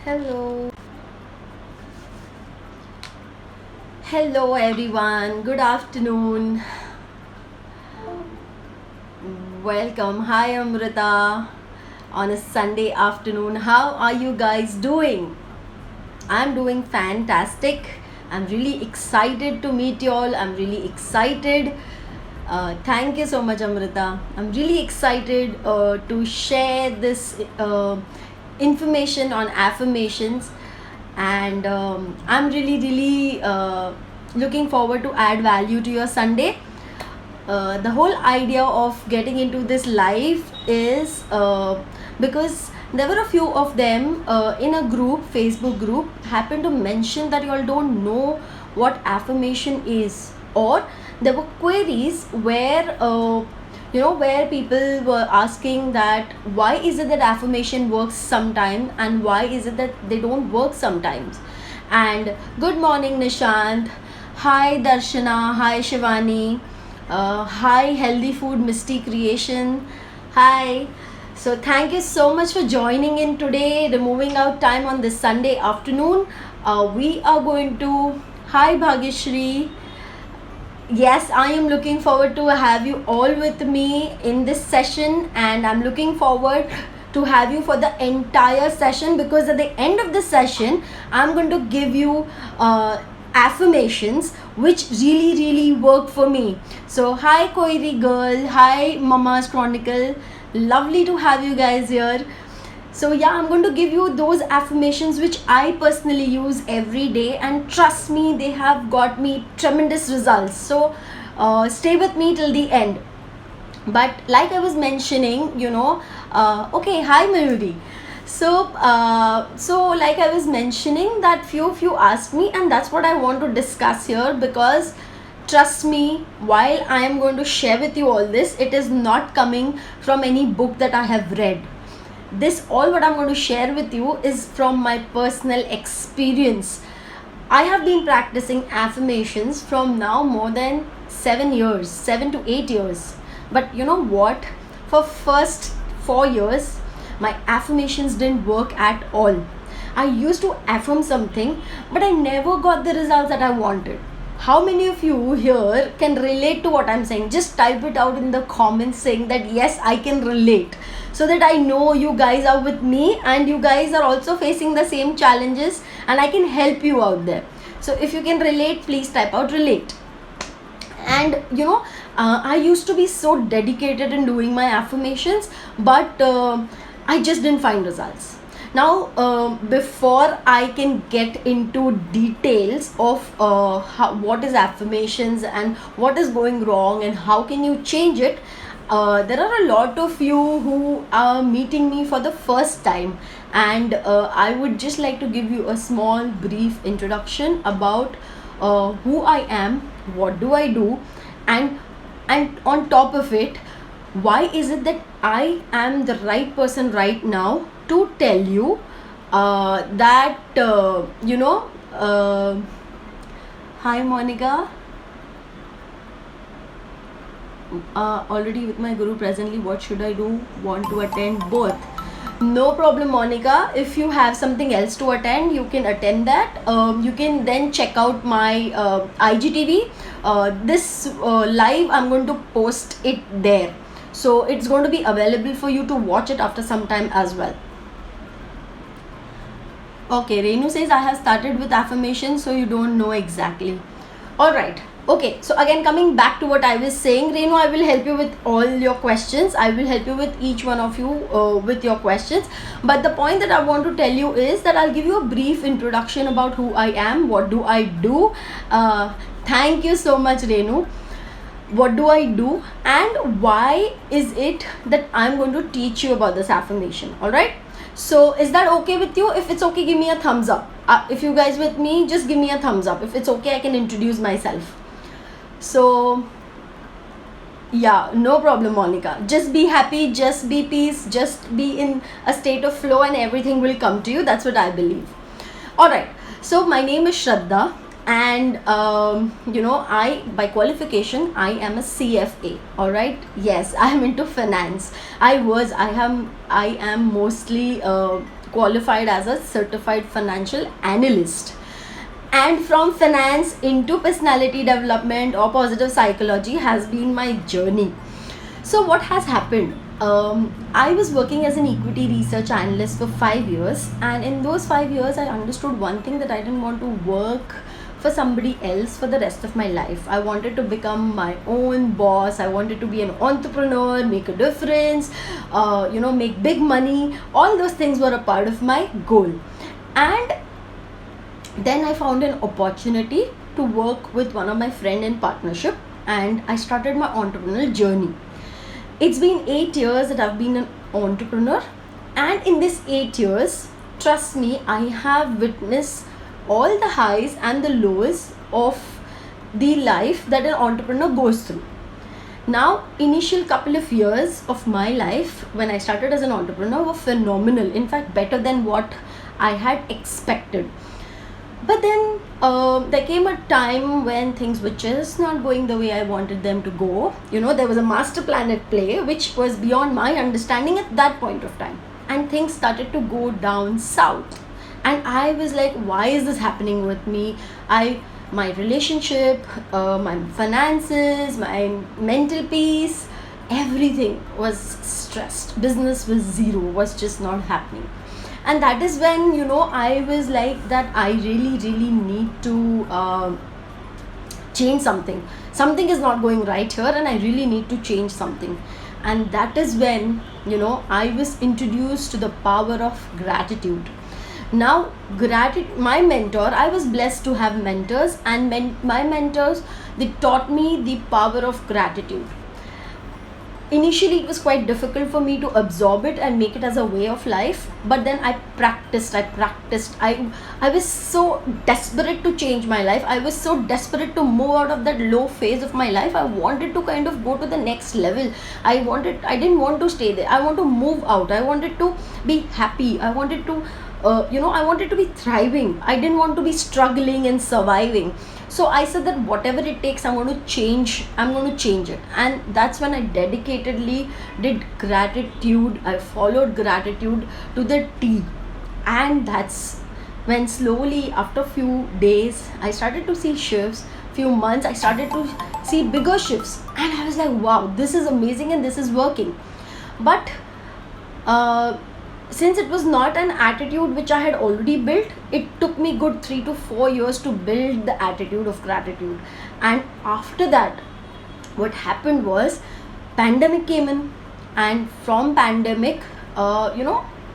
Hello. Hello everyone. Good afternoon. Welcome. Hi Amrita. On a Sunday afternoon. How are you guys doing? I'm doing fantastic. I'm really excited to meet you all. I'm really excited. Thank you so much, Amrita. I'm really excited to share this information on affirmations, and I'm really looking forward to add value to your Sunday. The whole idea of getting into this life is because there were a few of them in a group, Facebook group, happened to mention that you all don't know what affirmation is, or there were queries where where people were asking that why is it that affirmation works sometime and why is it that they don't work sometimes. And good morning, Nishant. Hi Darshana. Hi Shivani. Hi Healthy Food Misty Creation. Hi. So thank you so much for joining in today, removing out time on this Sunday afternoon. We are going to Hi Bhagyashri. Yes, I am looking forward to have you all with me in this session, and I'm looking forward to have you for the entire session, because at the end of the session I'm going to give you affirmations which really work for me. So hi Koiri girl, hi Mama's Chronicle, lovely to have you guys here. So yeah, I'm going to give you those affirmations which I personally use every day, and trust me, they have got me tremendous results. So stay with me till the end. But like I was mentioning, okay, hi Mayuri. So like I was mentioning, that few asked me, and that's what I want to discuss here, because trust me, while I am going to share with you all this, it is not coming from any book that I have read. This all what I'm going to share with you is from my personal experience. I have been practicing affirmations from now more than 7 years, 7 to 8 years. But you know what? For first 4 years, my affirmations didn't work at all. I used to affirm something, but I never got the results that I wanted. How many of you here can relate to what I'm saying? Just type it out in the comments saying that yes, I can relate, so that I know you guys are with me and you guys are also facing the same challenges and I can help you out there. So if you can relate, please type out relate. And I used to be so dedicated in doing my affirmations, but I just didn't find results. Now before I can get into details of what is affirmations and what is going wrong and how can you change it, there are a lot of you who are meeting me for the first time, and I would just like to give you a small brief introduction about who I am, what do I do, and on top of it, why is it that I am the right person right now to tell you that hi Monica. Already with my guru presently, what should I do? Want to attend both? No problem, Monica. If you have something else to attend, you can attend that. You can then check out my IGTV. This live, I'm going to post it there. So it's going to be available for you to watch it after some time as well. Okay, Renu says I have started with affirmation, so you don't know exactly. Alright. Okay, so again, coming back to what I was saying, Renu, I will help you with all your questions. I will help you with each one of you with your questions. But the point that I want to tell you is that I'll give you a brief introduction about who I am, what do I do. Thank you so much, Renu. What do I do and why is it that I'm going to teach you about this affirmation? Alright. So is that okay with you? If it's okay, give me a thumbs up. If you guys with me, just give me a thumbs up. If it's okay, I can introduce myself. So yeah, no problem, Monica. Just be happy, just be peace, just be in a state of flow and everything will come to you. That's what I believe. Alright, so my name is Shraddha, and I, by qualification, I am a CFA. Alright, yes, I am into finance. I am mostly qualified as a certified financial analyst. And from finance into personality development or positive psychology has been my journey. So what has happened? I was working as an equity research analyst for 5 years, and in those 5 years, I understood one thing, that I didn't want to work for somebody else for the rest of my life. I wanted to become my own boss. I wanted to be an entrepreneur, make a difference, make big money. All those things were a part of my goal. And then I found an opportunity to work with one of my friend in partnership, and I started my entrepreneurial journey. It's been 8 years that I've been an entrepreneur, and in this 8 years, trust me, I have witnessed all the highs and the lows of the life that an entrepreneur goes through. Now, initial couple of years of my life when I started as an entrepreneur were phenomenal. In fact, better than what I had expected. But then there came a time when things were just not going the way I wanted them to go. There was a master plan at play which was beyond my understanding at that point of time. And things started to go down south. And I was like, why is this happening with me? My relationship, my finances, my mental peace, everything was stressed. Business was zero, was just not happening. And that is when I was like that I really need to change something is not going right here, and I really need to change something. And that is when I was introduced to the power of gratitude. Now, my mentor, I was blessed to have mentors, and my mentors, they taught me the power of gratitude. Initially it was quite difficult for me to absorb it and make it as a way of life, but then I practiced. I was so desperate to change my life. I was so desperate to move out of that low phase of my life. I wanted to kind of go to the next level. I didn't want to stay there. I want to move out. I wanted to be happy. I wanted to I wanted to be thriving. I didn't want to be struggling and surviving. So I said that whatever it takes, I'm going to change it. And that's when I dedicatedly did gratitude. I followed gratitude to the T. And that's when slowly, after few days, I started to see shifts. Few months, I started to see bigger shifts. And I was like, wow, this is amazing and this is working. But since it was not an attitude which I had already built, it took me good 3 to 4 years to build the attitude of gratitude. And after that, what happened was, pandemic came in. And from pandemic,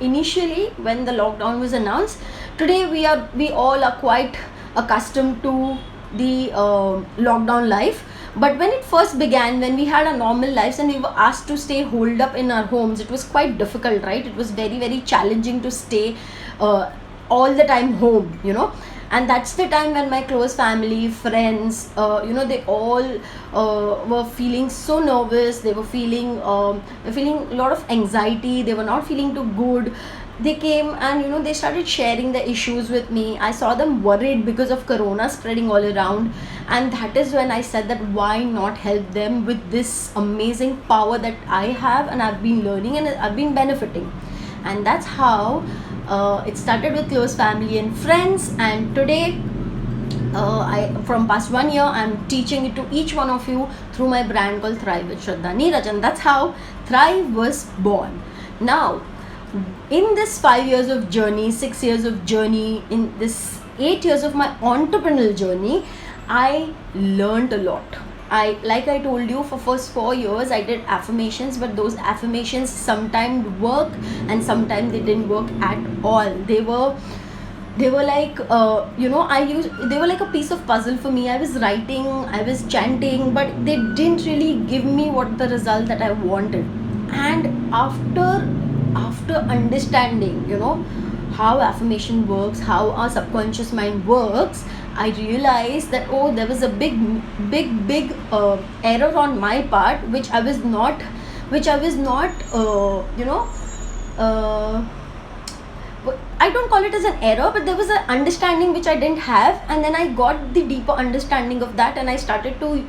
initially when the lockdown was announced, today we all are quite accustomed to the lockdown life. But when it first began, when we had our normal lives and we were asked to stay holed up in our homes, it was quite difficult, right? It was very, very challenging to stay all the time home. And that's the time when my close family, friends, they all were feeling so nervous. They were feeling a lot of anxiety. They were not feeling too good. They came and they started sharing the issues with me. I saw them worried because of corona spreading all around, and that is when I said that why not help them with this amazing power that I have and I've been learning and I've been benefiting. And that's how it started with close family and friends. And today, from past 1 year, I'm teaching it to each one of you through my brand called Thrive with Shraddha Neeraj, and that's how Thrive was born. Now, in this 5 years of journey, 6 years of journey, in this 8 years of my entrepreneurial journey, I learned a lot. Like I told you, for first 4 years I did affirmations, but those affirmations sometimes work and sometimes they didn't work at all. They were like they were like a piece of puzzle for me. I was writing, I was chanting, but they didn't really give me what the result that I wanted. And after understanding how affirmation works, how our subconscious mind works, I realized that there was a big error on my part, which I was not I don't call it as an error, but there was an understanding which I didn't have. And then I got the deeper understanding of that, and I started to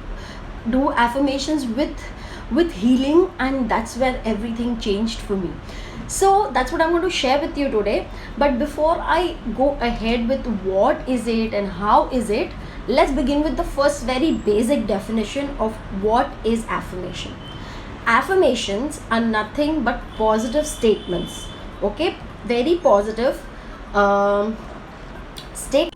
do affirmations with with healing, and that's where everything changed for me. So that's what I'm going to share with you today. But before I go ahead with what is it and how is it, let's begin with the first very basic definition of what is affirmation. Affirmations are nothing but positive statements. Okay, very positive state.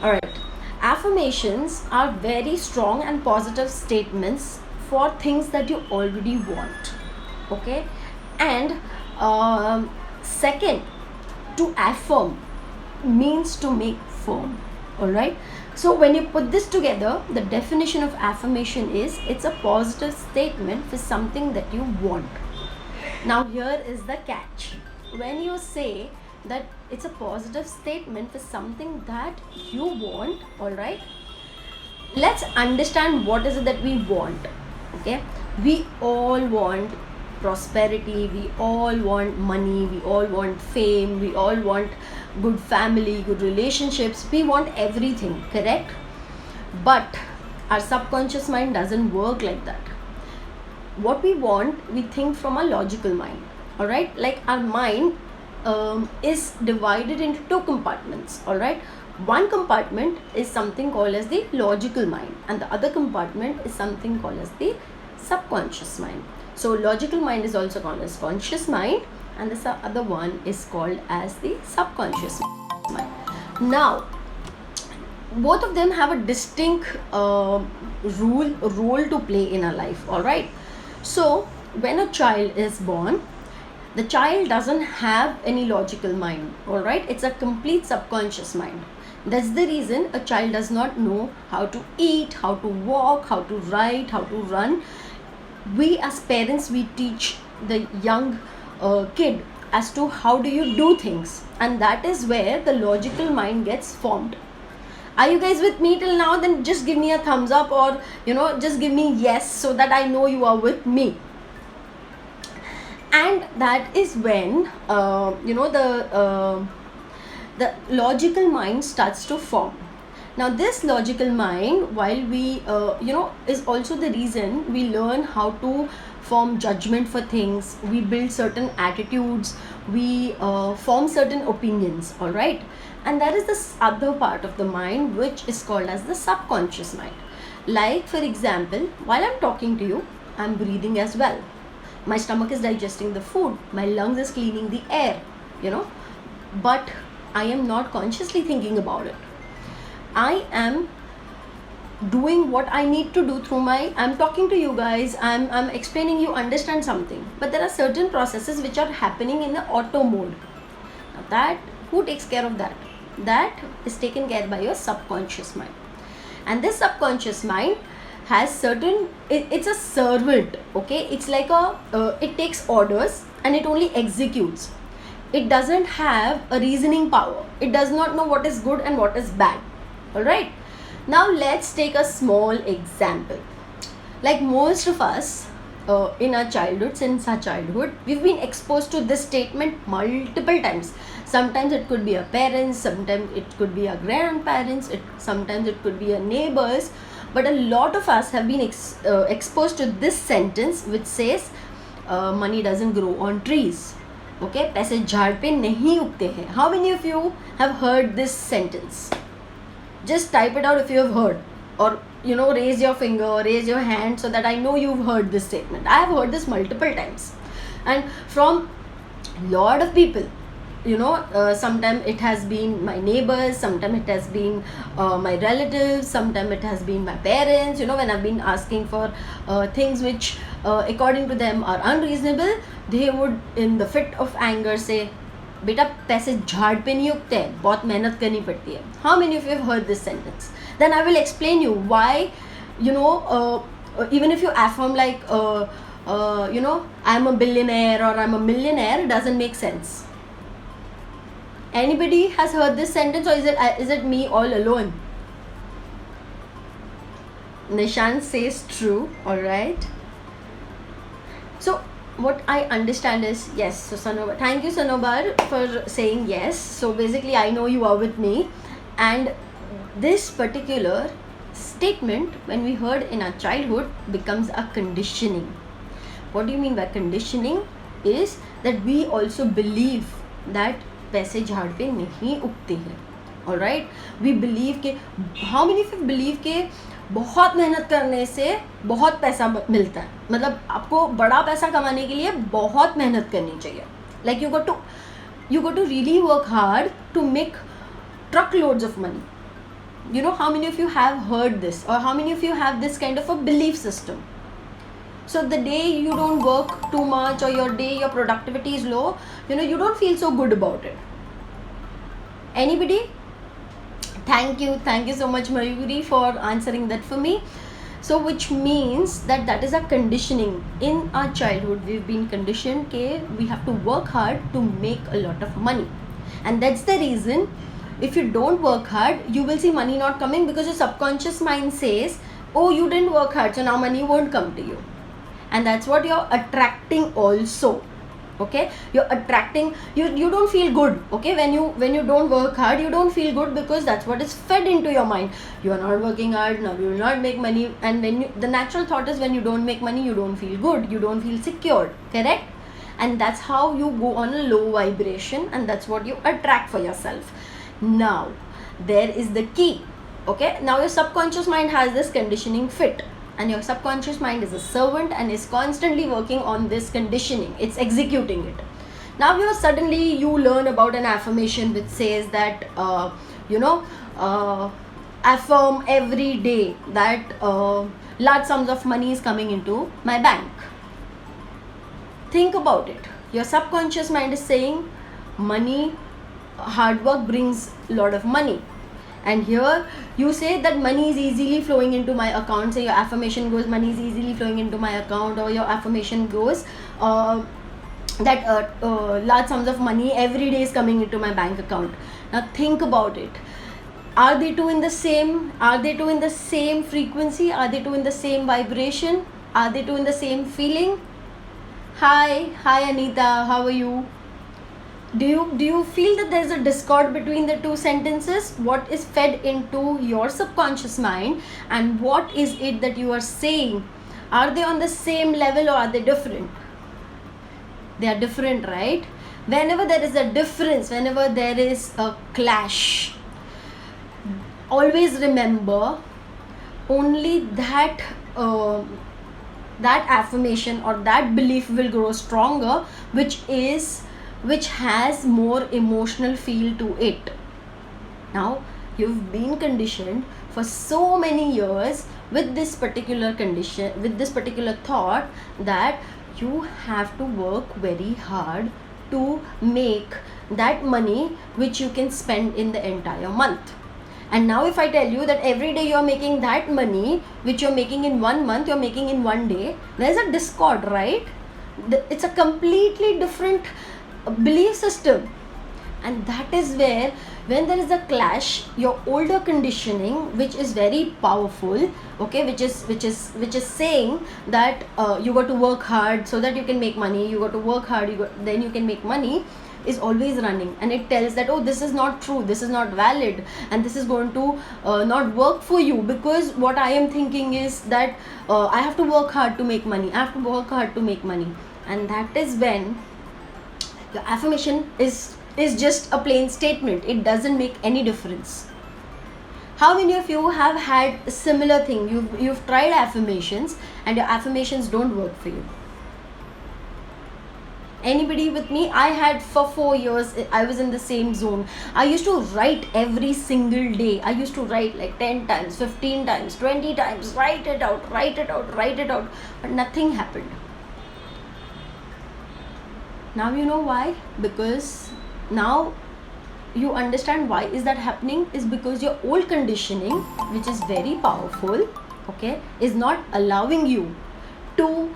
All right, affirmations are very strong and positive statements for things that you already want. Okay, and second, to affirm means to make firm. All right, so when you put this together, the definition of affirmation is it's a positive statement for something that you want. Now here is the catch. When you say that it's a positive statement for something that you want, all right, let's understand what is it that we want. Okay, we all want prosperity, we all want money, we all want fame, we all want good family, good relationships, we want everything, correct? But our subconscious mind doesn't work like that. What we want, we think from a logical mind. All right, like our mind is divided into two compartments. All right, one compartment is something called as the logical mind, and the other compartment is something called as the subconscious mind. So logical mind is also called as conscious mind, and the other one is called as the subconscious mind. Now both of them have a distinct role to play in our life. All right, so when a child is born, the child doesn't have any logical mind. All right, it's a complete subconscious mind. That's the reason a child does not know how to eat, how to walk, how to write, how to run. We as parents, we teach the young kid as to how do you do things, and that is where the logical mind gets formed. Are you guys with me till now? Then just give me a thumbs up, or just give me yes, so that I know you are with me. And that is when the logical mind starts to form. Now this logical mind, while we is also the reason we learn how to form judgment for things, we build certain attitudes, we form certain opinions. All right, and that is this other part of the mind which is called as the subconscious mind. Like for example, while I'm talking to you, I'm breathing as well, my stomach is digesting the food, my lungs is cleaning the air, but I am not consciously thinking about it. I am doing what I need to do through I'm talking to you guys, I'm explaining you understand something, but there are certain processes which are happening in the auto mode. Now that, who takes care of that? That is taken care by your subconscious mind. And this subconscious mind has certain, it's a servant. Okay, it's like it takes orders and it only executes. It doesn't have a reasoning power, it does not know what is good and what is bad. All right, now let's take a small example. Like most of us in our childhood, since our childhood, we've been exposed to this statement multiple times. Sometimes it could be our parents, sometimes it could be our grandparents, sometimes it could be our neighbors, but a lot of us have been exposed to this sentence which says money doesn't grow on trees. Okay, पैसे झाड़ पे नहीं उगते हैं. How many of you have heard this sentence? Just type it out if you have heard, or raise your finger or raise your hand so that I know you've heard this statement. I have heard this multiple times, and from lot of people. Sometimes it has been my neighbors, sometimes it has been my relatives, sometimes it has been my parents. When I've been asking for things which according to them are unreasonable, they would in the fit of anger say, बेटा पैसे झाड़ पे नहीं उगते हैं, बहुत मेहनत करनी पड़ती है. How many of you have heard this sentence? Then I will explain you why, even if you affirm like, I'm a billionaire or I'm a millionaire, it doesn't make sense. Anybody has heard this sentence, or is it me all alone? Nishan says true. All right. So what I understand is yes. So Sanobar, thank you Sanobar for saying yes. So basically I know you are with me, and this particular statement when we heard in our childhood becomes a conditioning. What do you mean by conditioning? Is that we also believe that पैसे झाड़ पे नहीं उगते हैं. Alright, we believe के, how many of you believe के बहुत मेहनत करने से बहुत पैसा मिलता है. मतलब आपको बड़ा पैसा कमाने के लिए बहुत मेहनत करनी चाहिए. Like you got to really work hard to make truckloads of money. You know, how many of you have heard this, or how many of you have this kind of a belief system? So the day you don't work too much, or your day your productivity is low, you don't feel so good about it. Anybody? Thank you so much, Mayuri, for answering that for me. So which means that is a conditioning. In our childhood we've been conditioned that we have to work hard to make a lot of money, and that's the reason if you don't work hard you will see money not coming, because your subconscious mind says, oh, you didn't work hard, so now money won't come to you. And that's what you're attracting also. Okay, you're attracting, you don't feel good. Okay, when you don't work hard you don't feel good, because that's what is fed into your mind. You are not working hard, now you will not make money. And when the natural thought is, when you don't make money you don't feel good, you don't feel secure, correct? And that's how you go on a low vibration, and that's what you attract for yourself. Now there is the key. Okay, now your subconscious mind has this conditioning fit, and your subconscious mind is a servant and is constantly working on this conditioning. It's executing it. Now suddenly you learn about an affirmation which says that affirm every day that large sums of money is coming into my bank. Think about it. Your subconscious mind is saying money, hard work brings a lot of money. And here you say that money is easily flowing into my account. Say your affirmation goes, money is easily flowing into my account, or your affirmation goes that large sums of money every day is coming into my bank account. Now think about it. Are they two in the same? Are they two in the same frequency? Are they two in the same vibration? Are they two in the same feeling? Hi Anita, how are you? Do you feel that there is a discord between the two sentences? What is fed into your subconscious mind, and what is it that you are saying? Are they on the same level, or are they different? They are different, right? Whenever there is a difference, whenever there is a clash, always remember only that affirmation or that belief will grow stronger, which has more emotional feel to it. Now you've been conditioned for so many years with this particular condition, with this particular thought, that you have to work very hard to make that money which you can spend in the entire month. And now if I tell you that every day you're making that money which you're making in 1 month, you're making in 1 day, there's a discord, right? It's a completely different belief system. And that is where, when there is a clash, your older conditioning, which is very powerful, okay, which is saying that you got to work hard so that you can make money, you got to work hard, then you can make money, is always running, and it tells that, oh, this is not true, this is not valid, and this is going to not work for you, because what I am thinking is that I have to work hard to make money, I have to work hard to make money. And that is when the affirmation is just a plain statement. It doesn't make any difference. How many of you have had a similar thing? You've tried affirmations and your affirmations don't work for you? Anybody with me? I had for 4 years, I was in the same zone. I used to write every single day. I used to write like 10 times, 15 times, 20 times, write it out, but nothing happened. Now you know why? Because now you understand why is that happening, is because your old conditioning, which is very powerful, okay, is not allowing you to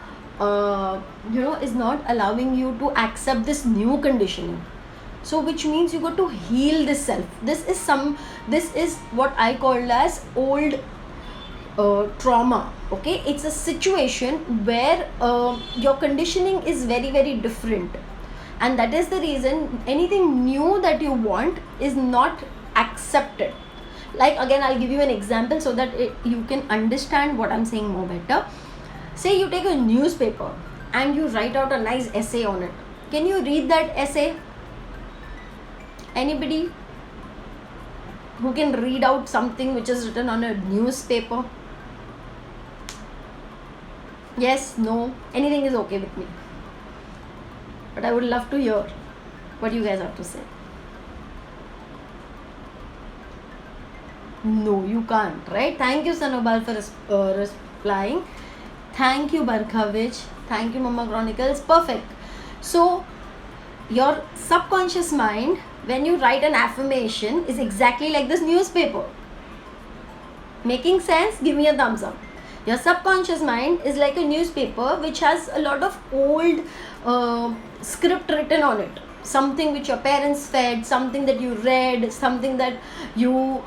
is not allowing you to accept this new conditioning. So which means you got to heal this self. This is what I call as old trauma. Okay, it's a situation where your conditioning is very, very different, and that is the reason anything new that you want is not accepted. Like, again, I'll give you an example so that you can understand what I'm saying more better. Say you take a newspaper, and you write out a nice essay on it. Can you read that essay? Anybody who can read out something which is written on a newspaper? Yes, no, anything is okay with me. But I would love to hear what you guys have to say. No, you can't, right? Thank you, Sanobal, for replying. Thank you, Barkhavich. Thank you, Mama Chronicles. Perfect. So, your subconscious mind, when you write an affirmation, is exactly like this newspaper. Making sense? Give me a thumbs up. Your subconscious mind is like a newspaper which has a lot of old script written on it. Something which your parents fed, something that you read, something that you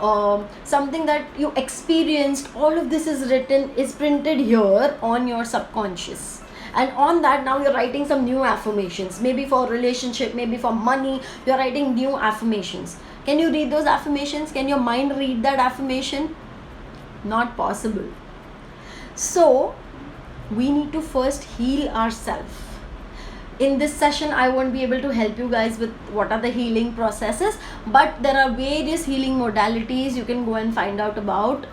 experienced. All of this is printed here on your subconscious. And on that, now you're writing some new affirmations. Maybe for relationship, maybe for money, you're writing new affirmations. Can you read those affirmations? Can your mind read that affirmation? Not possible. So, we need to first heal ourselves. In this session, I won't be able to help you guys with what are the healing processes, but there are various healing modalities you can go and find out about.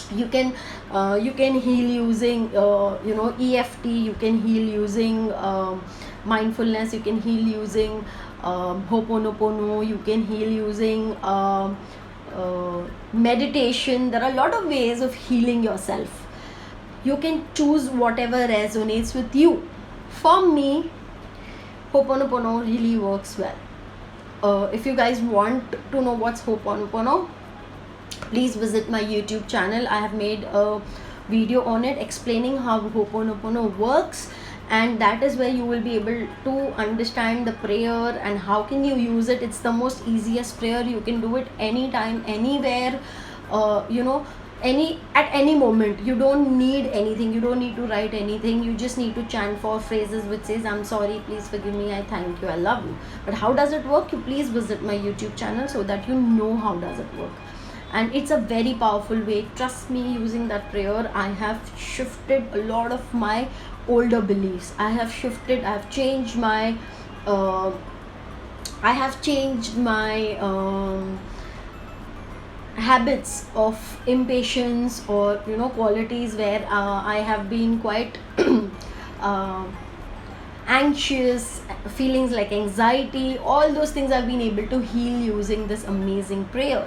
You can heal using EFT. You can heal using mindfulness. You can heal using Ho'oponopono. You can heal using meditation. There are a lot of ways of healing yourself. You can choose whatever resonates with you. For me, Ho'oponopono really works well. If you guys want to know what's Ho'oponopono, please visit my YouTube channel. I have made a video on it explaining how Ho'oponopono works, and that is where you will be able to understand the prayer and how can you use it. It's the most easiest prayer. You can do it anytime, anywhere, at any moment. You don't need anything. You don't need to write anything. You just need to chant 4 phrases which says, I'm sorry, please forgive me, I thank you, I love you. But how does it work? You please visit my YouTube channel so that you know how does it work. And it's a very powerful way. Trust me, using that prayer, I have shifted a lot of my older beliefs. I have changed my habits of impatience, or qualities where I have been quite anxious, feelings like anxiety. All those things I've been able to heal using this amazing prayer.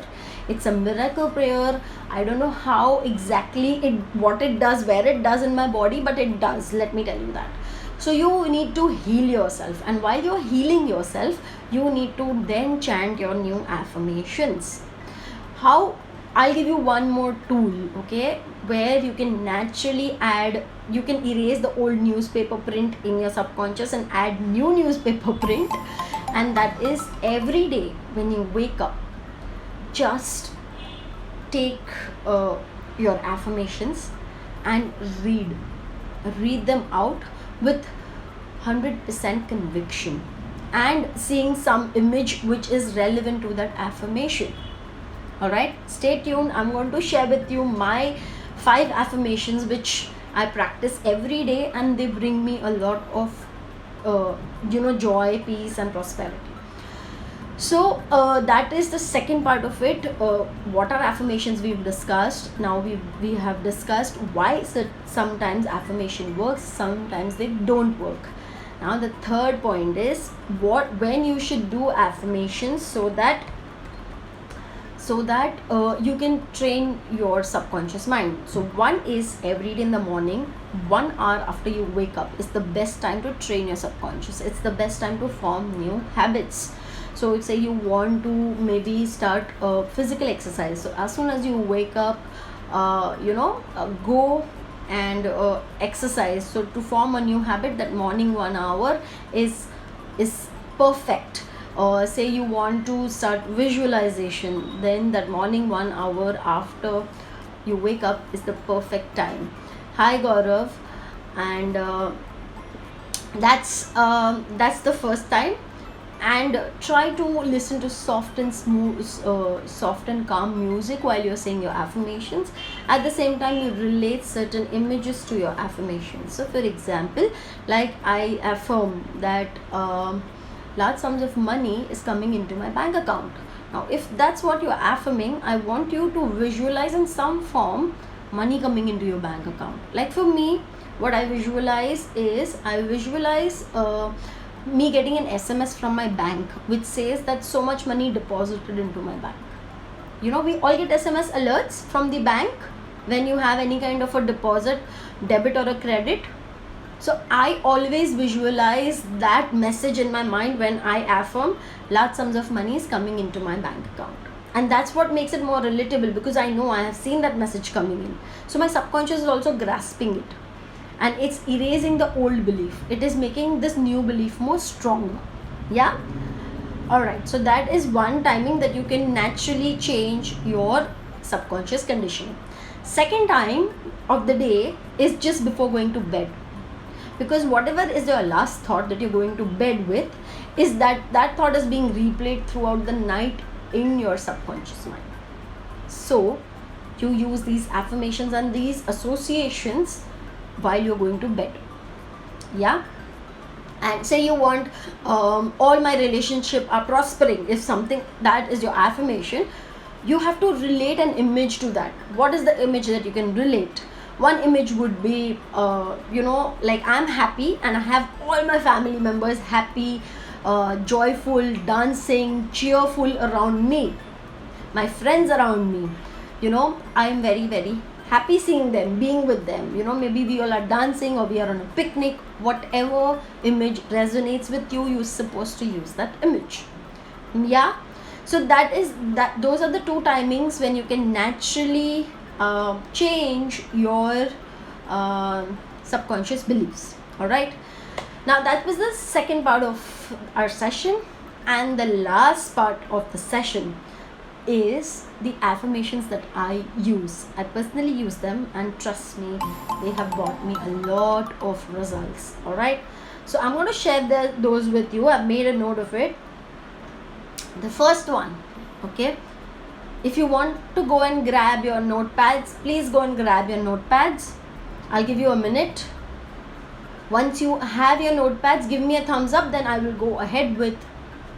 It's a miracle prayer. I don't know how exactly what it does, where it does in my body, but it does, let me tell you that. So you need to heal yourself, and while you're healing yourself, you need to then chant your new affirmations. How? I'll give you one more tool, okay, where you can naturally you can erase the old newspaper print in your subconscious and add new newspaper print. And that is, every day when you wake up, just take your affirmations and read them out with 100% conviction, and seeing some image which is relevant to that affirmation. Alright, stay tuned. I'm going to share with you my 5 affirmations which I practice every day, and they bring me a lot of joy, peace and prosperity. So that is the second part of it. What are affirmations? We've discussed. Now we have discussed why sometimes affirmation works, sometimes they don't work. Now the third point is when you should do affirmations so that you can train your subconscious mind. So one is every day in the morning, 1 hour after you wake up is the best time to train your subconscious. It's the best time to form new habits. So say you want to maybe start physical exercise. So as soon as you wake up, go and exercise. So to form a new habit, that morning 1 hour is perfect. Say you want to start visualization, then that morning 1 hour after you wake up is the perfect time. Hi Gaurav. And that's the first time. and try to listen to soft and smooth, soft and calm music while you're saying your affirmations. At the same time, you relate certain images to your affirmations. So for example, like I affirm that large sums of money is coming into my bank account. Now if that's what you're affirming, I want you to visualize in some form money coming into your bank account. Like for me, what I visualize is, I visualize me getting an SMS from my bank which says that so much money deposited into my bank. You know, we all get SMS alerts from the bank when you have any kind of a deposit, debit or a credit. So I always visualize that message in my mind when I affirm large sums of money is coming into my bank account. And that's what makes it more relatable, because I know I have seen that message coming in. So my subconscious is also grasping it, and it's erasing the old belief. It is making this new belief more stronger. Yeah. All right. So that is one timing that you can naturally change your subconscious conditioning. Second time of the day is just before going to bed, because whatever is your last thought that you're going to bed with, is that thought is being replayed throughout the night in your subconscious mind. So you use these affirmations and these associations while you're going to bed. Yeah. And say you want all my relationship are prospering, if something that is your affirmation, you have to relate an image to that. What is the image that you can relate? One image would be like I'm happy and I have all my family members happy, joyful, dancing, cheerful around me, my friends around me. I'm very, very happy seeing them, being with them. Maybe we all are dancing or we are on a picnic. Whatever image resonates with you, you're supposed to use that image. Yeah. So those are the two timings when you can naturally change your subconscious beliefs. All right. Now that was the second part of our session, and the last part of the session is the affirmations that I use. I personally use them, and trust me, they have brought me a lot of results. All right. So I'm going to share those with you. I've made a note of it. The first one, okay. If you want to go and grab your notepads, please go and grab your notepads. I'll give you a minute. Once you have your notepads, give me a thumbs up, then I will go ahead with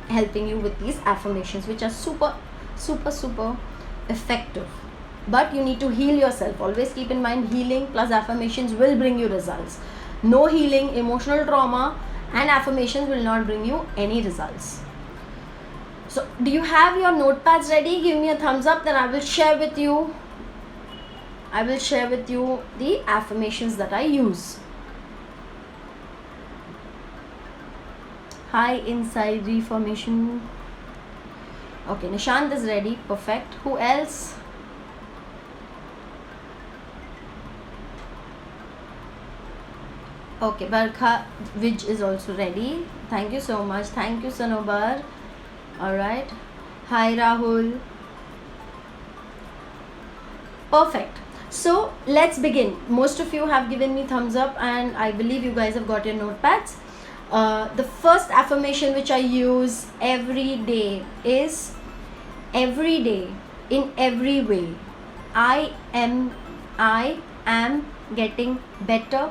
helping you with these affirmations, which are super, super, super effective. But you need to heal yourself. Always keep in mind, healing plus affirmations will bring you results. No healing, emotional trauma and affirmations will not bring you any results. So do you have your notepads ready? Give me a thumbs up, then I will share with you the affirmations that I use. Hi, inside reformation. Okay, Nishant is ready. Perfect. Who else? Okay, Barkha Vij is also ready. Thank you so much. Thank you, Sanobar. All right. Hi, Rahul. Perfect. So let's begin. Most of you have given me thumbs up, and I believe you guys have got your notepads. The first affirmation which I use every day is, every day, in every way, I am getting better,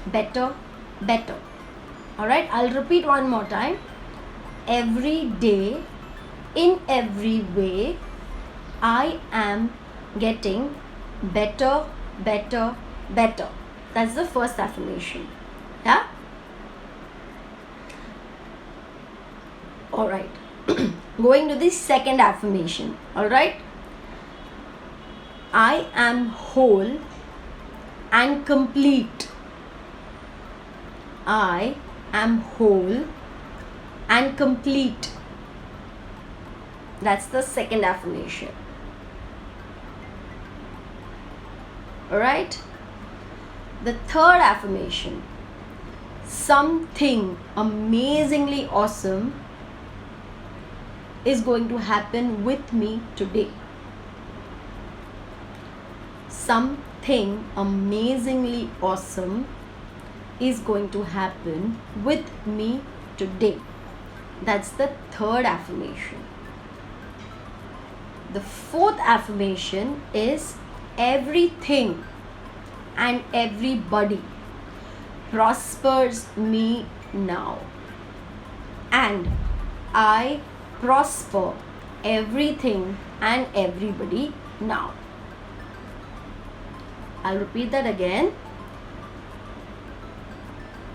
better, better. All right. I'll repeat one more time. Every day, in every way, I am getting better, better, better. That's the first affirmation. Yeah. All right. Going to the second affirmation. All right. I am whole and complete. I am whole and complete. That's the second affirmation. All right. The third affirmation. Something amazingly awesome is going to happen with me today. Something amazingly awesome is going to happen with me today. That's the third affirmation. The fourth affirmation is everything and everybody prospers me now, and I prosper everything and everybody now. I'll repeat that again.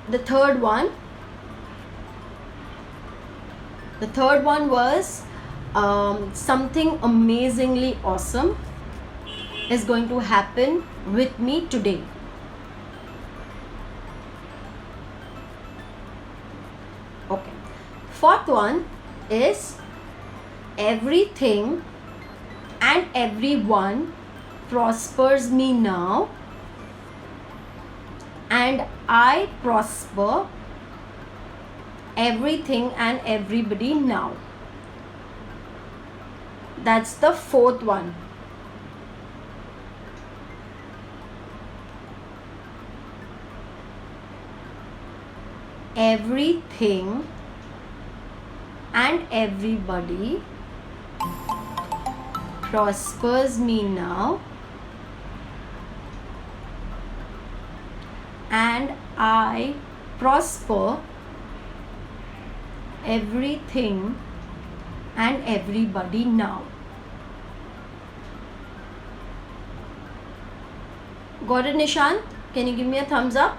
The third one was something amazingly awesome is going to happen with me today. Okay. Fourth one is everything and everyone prospers me now, and I prosper everything and everybody now. That's the fourth one. Everything and everybody prospers me now, and I prosper everything and everybody now. Got it, Nishant? Can you give me a thumbs up?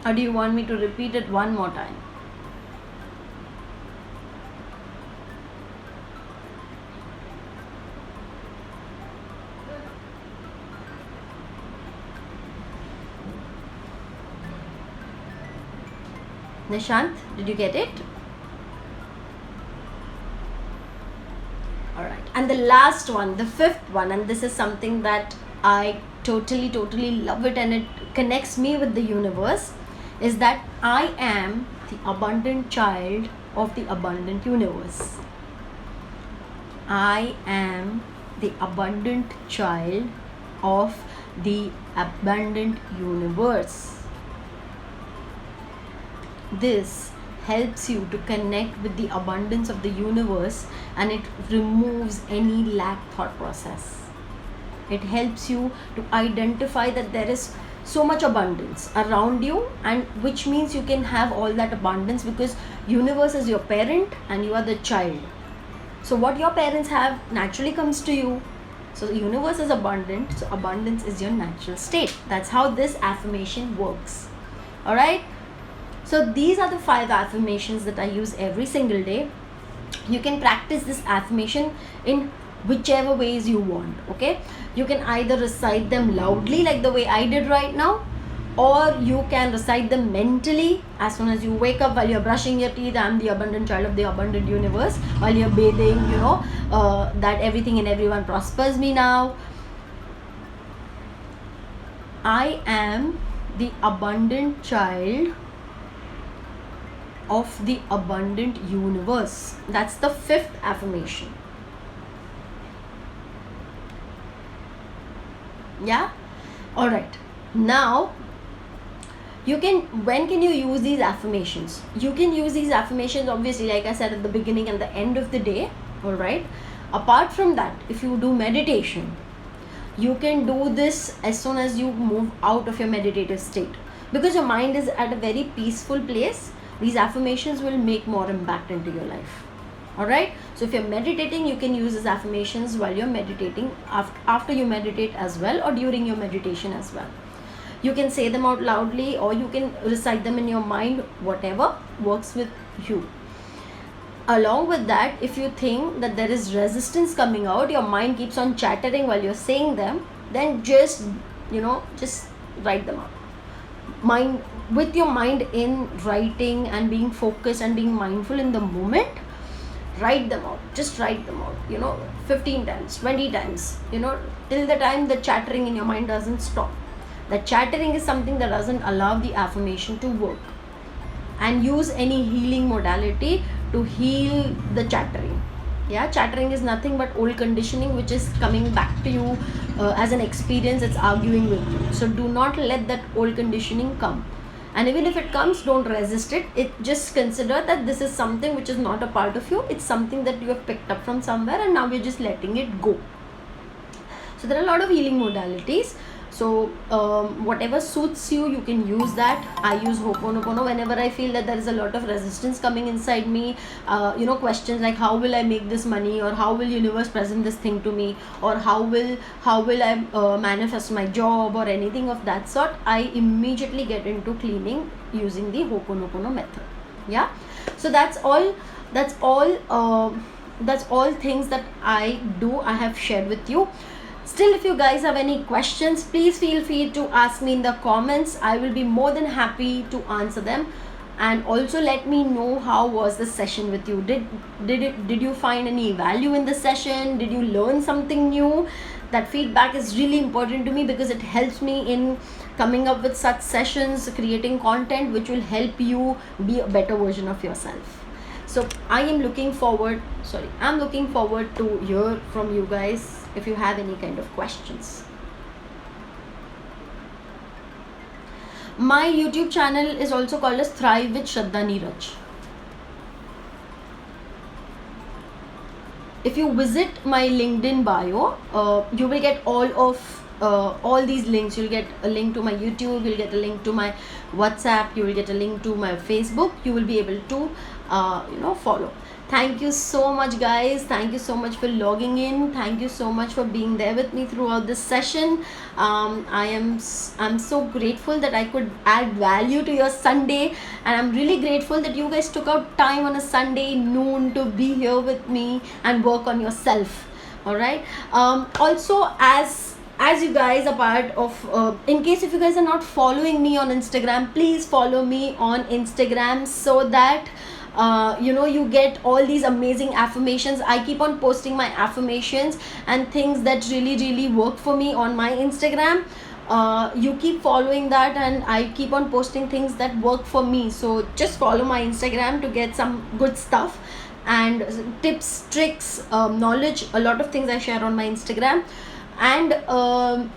Or do you want me to repeat it one more time? Nishant, did you get it? Alright. And the last one, the fifth one, and this is something that I totally love it, and it connects me with the universe, is that I am the abundant child of the abundant universe. I am the abundant child of the abundant universe. This helps you to connect with the abundance of the universe, and it removes any lack thought process. It helps you to identify that there is so much abundance around you, and which means you can have all that abundance because universe is your parent and you are the child. So what your parents have naturally comes to you. So the universe is abundant, so abundance is your natural state. That's how this affirmation works. Alright? So these are the 5 affirmations that I use every single day. You can practice this affirmation in whichever ways you want. Okay, you can either recite them loudly like the way I did right now, or you can recite them mentally as soon as you wake up, while you're brushing your teeth. I'm the abundant child of the abundant universe. While you're bathing, that everything and everyone prospers me now. I am the abundant child of the abundant universe. That's the 5th affirmation. Yeah? Alright. Now, when can you use these affirmations? You can use these affirmations, obviously, like I said, at the beginning and the end of the day. Alright? Apart from that, if you do meditation, you can do this as soon as you move out of your meditative state. Because your mind is at a very peaceful place, these affirmations will make more impact into your life. Alright, so if you're meditating, you can use these affirmations while you're meditating, after you meditate as well, or during your meditation as well. You can say them out loudly, or you can recite them in your mind, whatever works with you. Along with that, if you think that there is resistance coming out, your mind keeps on chattering while you're saying them, then just write them out. With your mind in writing and being focused and being mindful in the moment, write them out. Just write them out, 15 times, 20 times, till the time the chattering in your mind doesn't stop. The chattering is something that doesn't allow the affirmation to work. And use any healing modality to heal the chattering. Yeah, chattering is nothing but old conditioning which is coming back to you as an experience. It's arguing with you. So do not let that old conditioning come. And even if it comes, don't resist it. It just consider that this is something which is not a part of you. It's something that you have picked up from somewhere and now you're just letting it go. So there are a lot of healing modalities. So whatever suits you, you can use that. I use Ho'oponopono whenever I feel that there is a lot of resistance coming inside me. Questions like how will I make this money, or how will universe present this thing to me, or how will I manifest my job, or anything of that sort. I immediately get into cleaning using the Ho'oponopono method. Yeah. So that's all things that I do. I have shared with you. Still, if you guys have any questions, please feel free to ask me in the comments. I will be more than happy to answer them. And also let me know how was the session with you. Did you find any value in the session? Did you learn something new? That feedback is really important to me because it helps me in coming up with such sessions, creating content which will help you be a better version of yourself. So I'm looking forward to hear from you guys if you have any kind of questions. My YouTube channel is also called as Thrive with Shraddha Neeraj. If you visit my LinkedIn bio, you will get all these links. You'll get a link to my YouTube, you'll get a link to my WhatsApp, you will get a link to my Facebook. You will be able to follow. Thank you so much, guys. Thank you so much for logging in. Thank you so much for being there with me throughout this session. I'm so grateful that I could add value to your Sunday, and I'm really grateful that you guys took out time on a Sunday noon to be here with me and work on yourself. All right. Also, as you guys are part of, in case if you guys are not following me on Instagram, please follow me on Instagram so that you get all these amazing affirmations. I keep on posting my affirmations and things that really work for me on my Instagram. You keep following that, and I keep on posting things that work for me. So just follow my Instagram to get some good stuff and tips, tricks, knowledge. A lot of things I share on my Instagram. And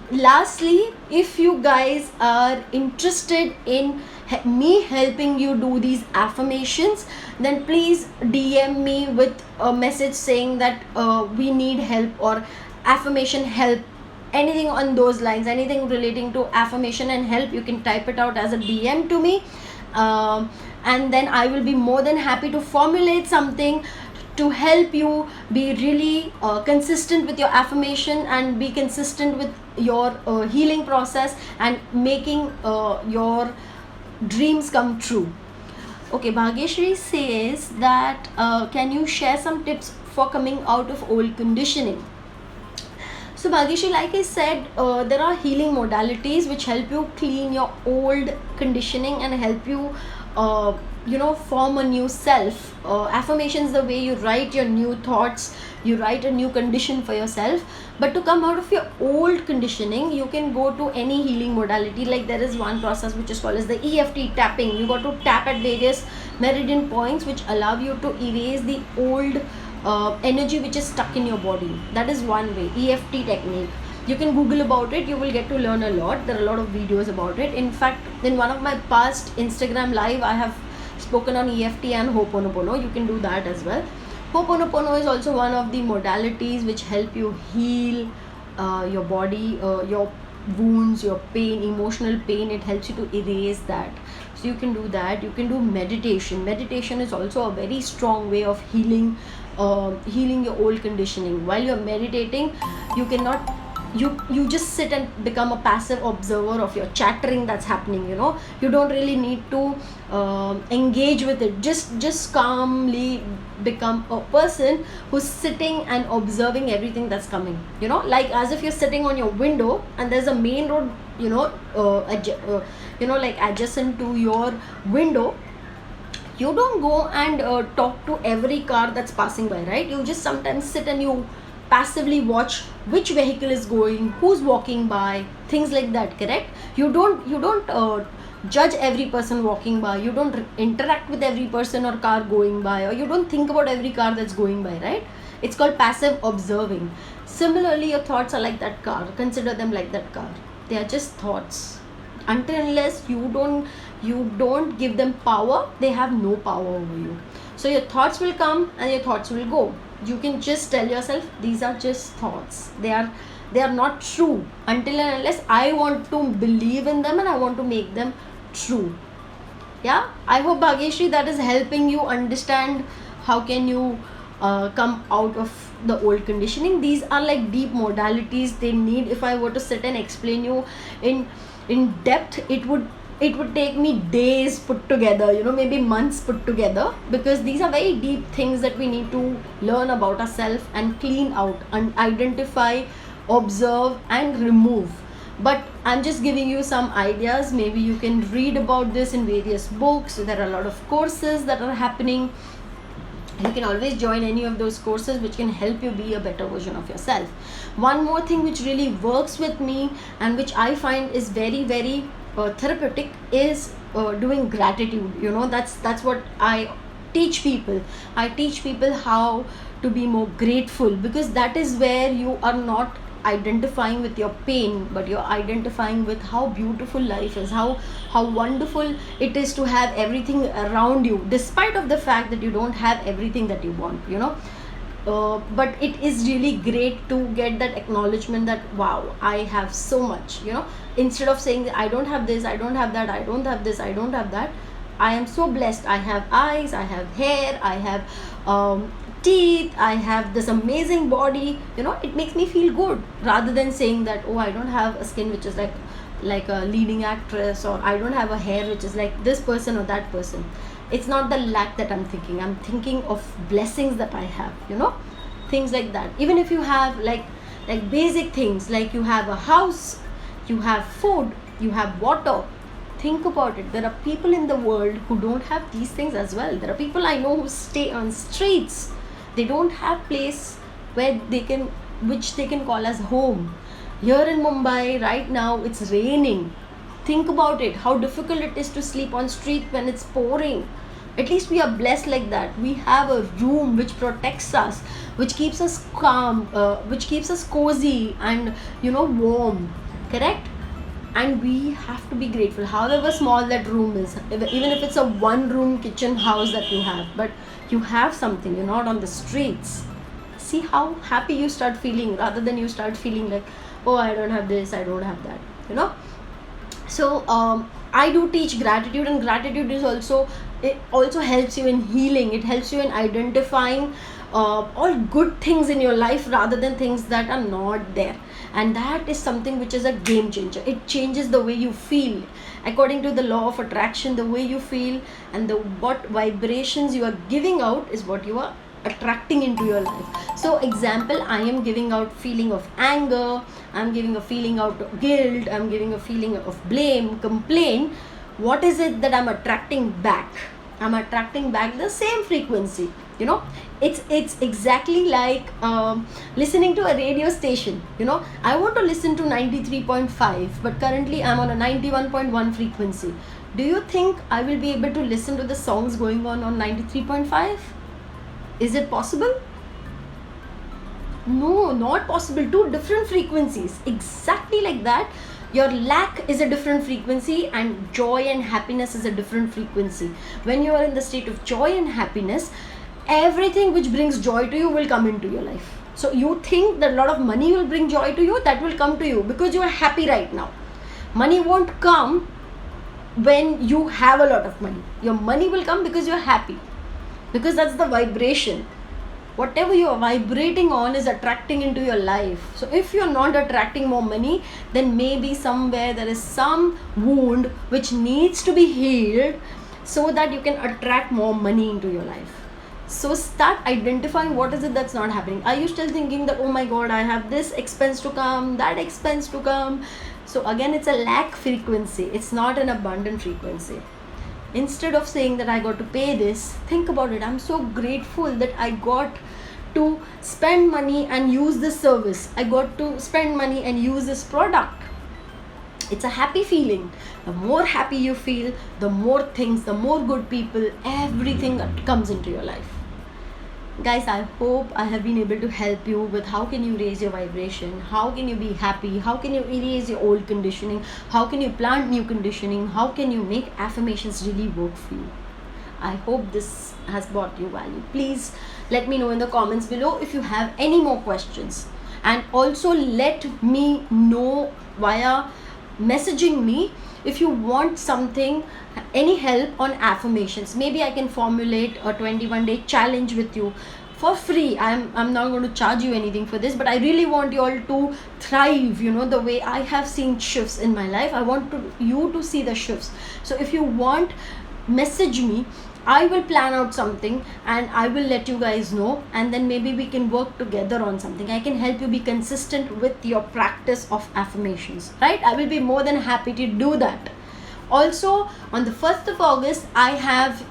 lastly, if you guys are interested in me helping you do these affirmations, then please DM me with a message saying that we need help, or affirmation help, anything on those lines, anything relating to affirmation and help. You can type it out as a DM to me, and then I will be more than happy to formulate something to help you be really consistent with your affirmation and be consistent with your healing process and making your dreams come true. Okay, Bhagyashri says that can you share some tips for coming out of old conditioning? So Bhagyashri, like I said, there are healing modalities which help you clean your old conditioning and help you form a new self. Affirmations, the way you write your new thoughts, you write a new condition for yourself. But to come out of your old conditioning, you can go to any healing modality. Like there is one process which is called as the EFT tapping. You got to tap at various meridian points which allow you to erase the old energy which is stuck in your body. That is one way, EFT technique. You can Google about it, you will get to learn a lot. There are a lot of videos about it. In fact, in one of my past Instagram live, I have spoken on EFT and Ho'oponopono. You can do that as well. Ho'oponopono is also one of the modalities which help you heal your body, your wounds, your pain, emotional pain. It helps you to erase that. So you can do that. You can do meditation. Meditation is also a very strong way of healing your old conditioning. While you're meditating, you just sit and become a passive observer of your chattering that's happening. You don't really need to engage with it. Just calmly become a person who's sitting and observing everything that's coming, like as if you're sitting on your window and there's a main road, like adjacent to your window. You don't go and talk to every car that's passing by, right? You just sometimes sit and you passively watch which vehicle is going, who's walking by, things like that, correct? You don't judge every person walking by, you don't interact with every person or car going by, or you don't think about every car that's going by, right? It's called passive observing. Similarly, your thoughts are like that car. Consider them like that car. They are just thoughts. Until unless you don't give them power, they have no power over you. So your thoughts will come and your thoughts will go. You can just tell yourself these are just thoughts. They are not true until and unless I want to believe in them and I want to make them true. Yeah, I hope, Bhageshri, that is helping you understand how can you come out of the old conditioning. These are like deep modalities. They need, if I were to sit and explain you in depth, it would take me days put together, maybe months put together, because these are very deep things that we need to learn about ourselves and clean out and identify, observe and remove. But I'm just giving you some ideas. Maybe you can read about this in various books. There are a lot of courses that are happening. You can always join any of those courses which can help you be a better version of yourself. One more thing which really works with me and which I find is very very therapeutic is doing gratitude. That's what I teach people. I teach people how to be more grateful, because that is where you are not identifying with your pain, but you're identifying with how beautiful life is, how wonderful it is to have everything around you, despite of the fact that you don't have everything that you want. But it is really great to get that acknowledgement that wow, I have so much. Instead of saying that I don't have this, I don't have that, I don't have this, I don't have that, I am so blessed. I have eyes, I have hair, I have teeth, I have this amazing body. It makes me feel good, rather than saying that, oh, I don't have a skin which is like a leading actress, or I don't have a hair which is like this person or that person. It's not the lack that I'm thinking. I'm thinking of blessings that I have, things like that. Even if you have like basic things, like you have a house, you have food, you have water. Think about it. There are people in the world who don't have these things as well. There are people I know who stay on streets. They don't have place where which they can call as home. Here in Mumbai right now it's raining. Think about it, how difficult it is to sleep on street when it's pouring. At least we are blessed like that. We have a room which protects us, which keeps us calm, which keeps us cozy and warm. Correct? And we have to be grateful, however small that room is, even if it's a one room kitchen house that you have, but you have something. You're not on the streets. See how happy you start feeling, rather than you start feeling like, oh, I don't have this, I don't have that. So I do teach gratitude, and gratitude is also, it also helps you in healing. It helps you in identifying all good things in your life, rather than things that are not there. And that is something which is a game changer. It changes the way you feel. According to the law of attraction, the way you feel and what vibrations you are giving out is what you are attracting into your life. So example, I am giving out feeling of anger, I'm giving a feeling out of guilt, I'm giving a feeling of blame, complaint. What is it that I'm attracting back? I'm attracting back the same frequency. It's exactly like listening to a radio station. I want to listen to 93.5, but currently I'm on a 91.1 frequency. Do you think I will be able to listen to the songs going on 93.5? Is it possible? No, not possible. Two different frequencies. Exactly like that. Your lack is a different frequency, and joy and happiness is a different frequency. When you are in the state of joy and happiness, everything which brings joy to you will come into your life. So you think that a lot of money will bring joy to you, that will come to you because you are happy right now. Money won't come when you have a lot of money. Your money will come because you are happy, because that's the vibration. Whatever you are vibrating on is attracting into your life. So if you're not attracting more money, then maybe somewhere there is some wound which needs to be healed, so that you can attract more money into your life. So start identifying what is it that's not happening. Are you still thinking that, oh my god, I have this expense to come, that expense to come? So again, it's a lack frequency. It's not an abundant frequency. Instead of saying that I got to pay this, think about it. I'm so grateful that I got to spend money and use this service. I got to spend money and use this product. It's a happy feeling. The more happy you feel, the more things, the more good people, everything that comes into your life. Guys, I hope I have been able to help you with how can you raise your vibration, how can you be happy, how can you erase your old conditioning, how can you plant new conditioning, how can you make affirmations really work for you. I hope this has brought you value. Please let me know in the comments below if you have any more questions, and also let me know via messaging me if you want something, any help on affirmations. Maybe I can formulate a 21-day challenge with you for free. I'm not going to charge you anything for this, but I really want you all to thrive, the way I have seen shifts in my life. I want you to see the shifts. So if you want, message me. I will plan out something and I will let you guys know, and then maybe we can work together on something. I can help you be consistent with your practice of affirmations, right? I will be more than happy to do that. Also, on the 1st of August, I have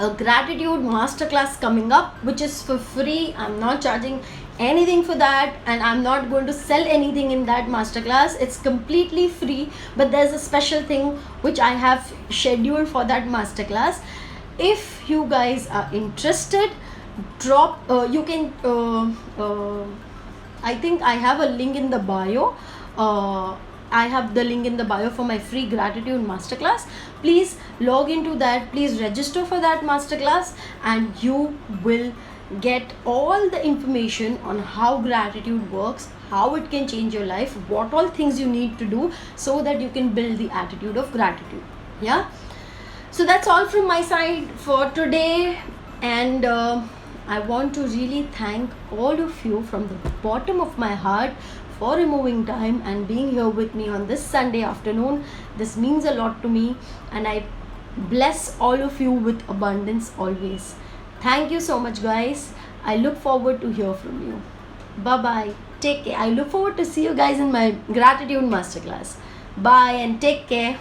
a gratitude masterclass coming up, which is for free. I'm not charging anything for that, and I'm not going to sell anything in that masterclass. It's completely free, but there's a special thing which I have scheduled for that masterclass. If you guys are interested, drop you can I think I have a link in the bio. I have the link in the bio for my free gratitude masterclass. Please log into that, please register for that masterclass, and you will get all the information on how gratitude works, how it can change your life, what all things you need to do so that you can build the attitude of gratitude. Yeah, so that's all from my side for today, and I want to really thank all of you from the bottom of my heart for removing time and being here with me on this Sunday afternoon. This means a lot to me, and I bless all of you with abundance always. Thank you so much, guys. I look forward to hear from you. Bye bye. Take care. I look forward to see you guys in my gratitude masterclass. Bye and take care.